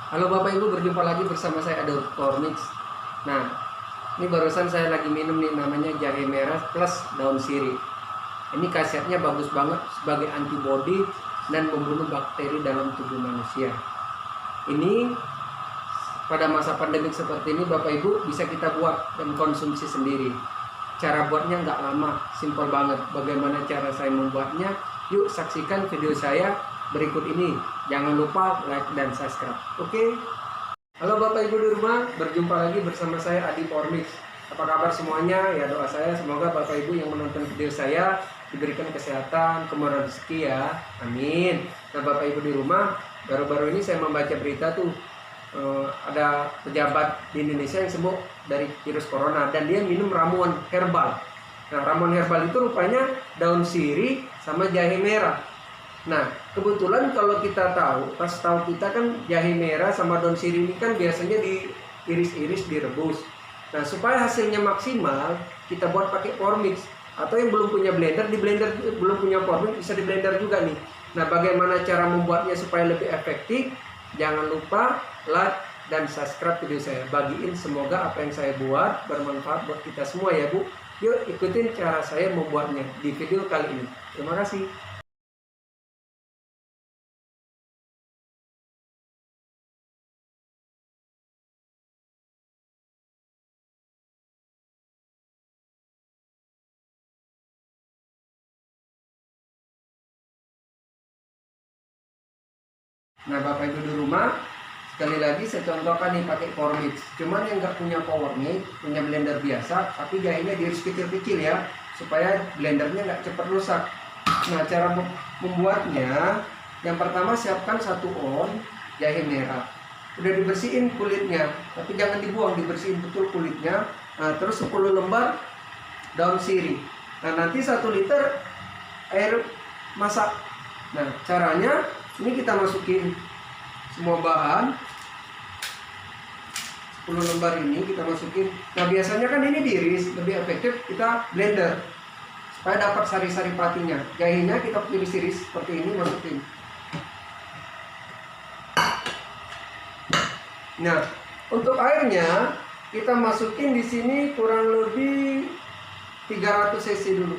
Halo Bapak Ibu, berjumpa lagi bersama saya Dr. Mix. Nah, ini barusan saya lagi minum nih, namanya jahe merah plus daun sirih. Ini khasiatnya bagus banget sebagai antibodi dan membunuh bakteri dalam tubuh manusia. Ini pada masa pandemik seperti ini Bapak Ibu bisa kita buat dan konsumsi sendiri. Cara buatnya nggak lama, simpel banget. Bagaimana cara saya membuatnya? Yuk saksikan video saya berikut ini. Jangan lupa like dan subscribe. Oke? Halo Bapak Ibu di rumah, berjumpa lagi bersama saya Adi Pormix. Apa kabar semuanya? Ya, doa saya semoga Bapak Ibu yang menonton video saya diberikan kesehatan, kemurahan rezeki ya. Amin. Nah Bapak Ibu di rumah, baru-baru ini saya membaca berita tuh, ada pejabat di Indonesia yang sembuh dari virus corona dan dia minum ramuan herbal. Nah ramuan herbal itu rupanya daun sirih sama jahe merah. Nah kebetulan kalau kita tahu, pas tahu kita kan jahe merah sama daun sirih ini kan biasanya diiris-iris, direbus. Nah supaya hasilnya maksimal, kita buat pakai Pormix. Atau yang belum punya blender, di blender belum punya Pormix bisa di blender juga nih. Nah bagaimana cara membuatnya supaya lebih efektif? Jangan lupa like dan subscribe video saya. Bagiin, semoga apa yang saya buat bermanfaat buat kita semua ya Bu. Yuk ikutin cara saya membuatnya di video kali ini. Terima kasih. Nah Bapak Ibu di rumah, sekali lagi saya contohkan nih pakai Pormix. Cuman yang nggak punya Pormix, punya blender biasa, tapi jahenya diiris kecil-kecil ya, supaya blendernya nggak cepat rusak. Nah cara membuatnya, yang pertama siapkan 1 on jahe merah. Udah dibersihin kulitnya, tapi jangan dibuang, dibersihin betul kulitnya. Nah terus 10 lembar daun sirih. Nah nanti 1 liter air masak. Nah caranya, ini kita masukin semua bahan, 10 lembar ini kita masukin. Nah biasanya kan ini diiris, lebih efektif kita blender supaya dapat sari-sari patinya. Jahenya kita iris-iris seperti ini, masukin. Nah untuk airnya kita masukin di sini kurang lebih 300 cc dulu.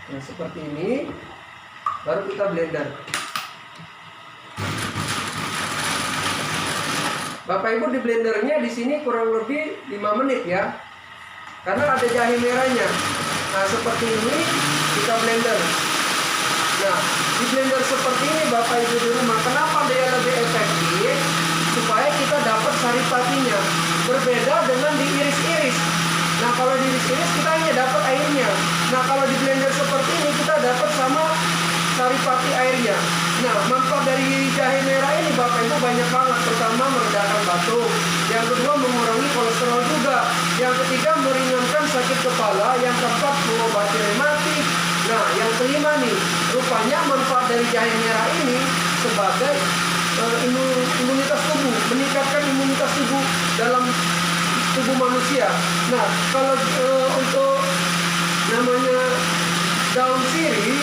Nah seperti ini, baru kita blender. Bapak Ibu di blendernya di sini kurang lebih 5 menit ya, karena ada jahe merahnya. Nah seperti ini kita blender. Nah di blender seperti ini Bapak Ibu di rumah, kenapa dia lebih efektif? Supaya kita dapat sari patinya, berbeda dengan diiris-iris. Nah kalau diiris-iris kita hanya dapat airnya. Nah kalau di blender seperti ini kita dapat sama sari pati airnya. Nah manfaat dari jahe merah ini Bapak Ibu banyak banget. Pertama, meredakan batuk. Yang kedua, mengurangi kolesterol juga. Yang ketiga, meringankan sakit kepala. Yang keempat, mengobati rematik. Nah yang kelima nih, rupanya manfaat dari jahe merah ini sebagai imunitas tubuh, meningkatkan imunitas tubuh dalam tubuh manusia. Nah kalau untuk namanya daun sirih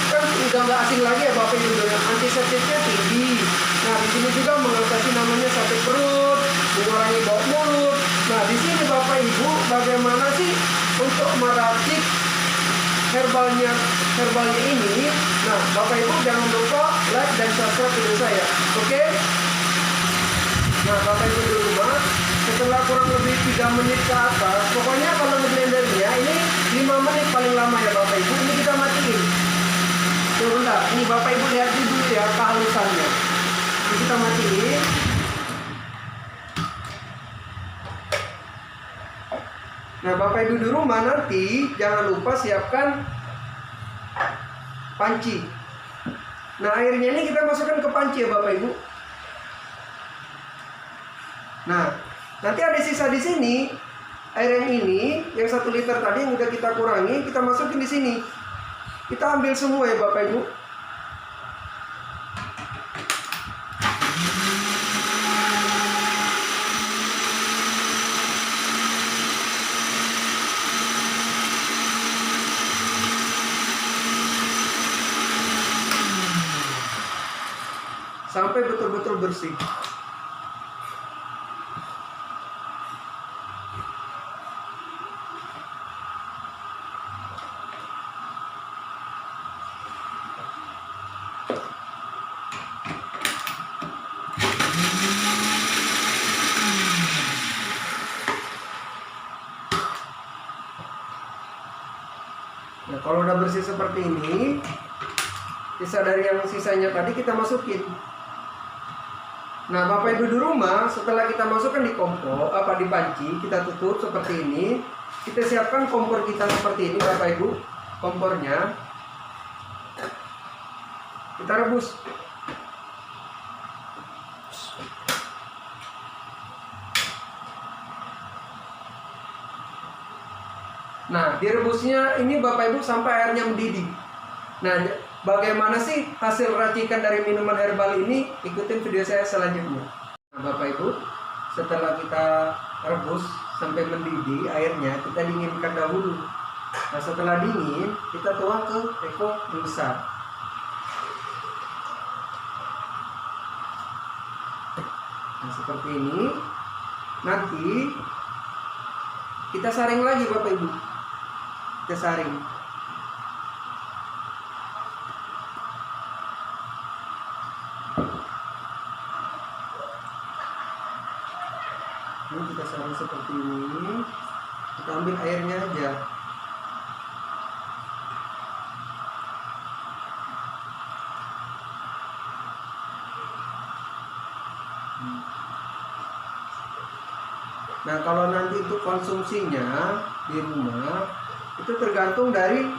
kan udah nggak asing lagi ya Bapak Ibu, antiseptiknya tinggi. Nah di sini juga mengatasi namanya sakit perut, mengurangi bau mulut. Nah di sini Bapak Ibu bagaimana sih untuk meracik herbalnya ini? Nah Bapak Ibu jangan lupa like dan subscribe video saya, oke? Nah Bapak Ibu di rumah, setelah kurang lebih 3 menit ke atas, pokoknya kalau ngeblendernya ini 5 menit paling lama ya Bapak Ibu. Ini kita matiin. Tuh bentar, ini Bapak Ibu lihat dulu ya kehalusannya. Ini kita matiin. Nah Bapak Ibu di rumah nanti jangan lupa siapkan panci. Nah airnya ini kita masukkan ke panci ya Bapak Ibu. Nah nanti ada sisa di sini, air yang ini, yang 1 liter tadi yang udah kita kurangi, kita masukin di sini. Kita ambil semua ya Bapak Ibu. sampai betul-betul bersih. Nah, kalau udah bersih seperti ini, sisa dari yang sisanya tadi kita masukin. Nah, Bapak Ibu di rumah, setelah kita masukkan di kompor, di panci, kita tutup seperti ini. Kita siapkan kompor kita seperti ini, Bapak Ibu. Kompornya kita rebus. Nah, direbusnya ini Bapak Ibu sampai airnya mendidih. Nah, bagaimana sih hasil racikan dari minuman herbal ini? Ikutin video saya selanjutnya. Nah, Bapak Ibu, setelah kita rebus sampai mendidih airnya, kita dinginkan dahulu. Nah, setelah dingin, kita tuang ke teko yang besar. Nah, seperti ini. Nanti kita saring lagi, Bapak Ibu. Kita saring. Ini kita saring seperti ini. Kita ambil airnya aja. Nah, kalau nanti itu konsumsinya di rumah, itu tergantung dari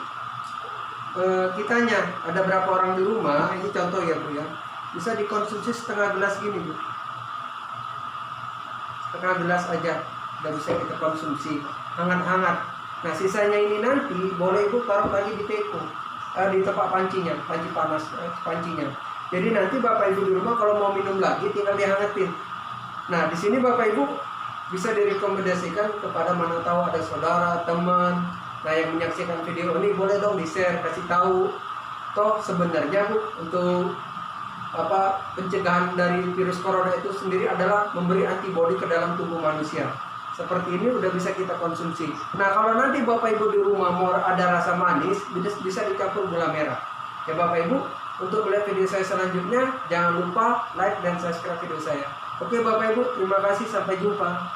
kitanya. Ada berapa orang di rumah, ini contoh ya Bu ya. Bisa dikonsumsi setengah gelas gini Bu. Setengah gelas aja udah bisa kita konsumsi hangat-hangat. Nah, sisanya ini nanti boleh Ibu taruh lagi di teko, di tempat pancinya, panci panas, pancinya. Jadi nanti Bapak Ibu di rumah kalau mau minum lagi tinggal dihangatin. Nah, di sini Bapak Ibu bisa direkomendasikan kepada mana tahu ada saudara, teman, nah yang menyaksikan video ini boleh dong di-share, kasih tahu. Toh sebenarnya Bu, untuk pencegahan dari virus corona itu sendiri adalah memberi antibodi ke dalam tubuh manusia. Seperti ini udah bisa kita konsumsi. Nah, kalau nanti Bapak Ibu di rumah mau ada rasa manis, bisa dicampur gula merah. Ya Bapak Ibu, untuk melihat video saya selanjutnya, jangan lupa like dan subscribe video saya. Oke Bapak Ibu, terima kasih, sampai jumpa.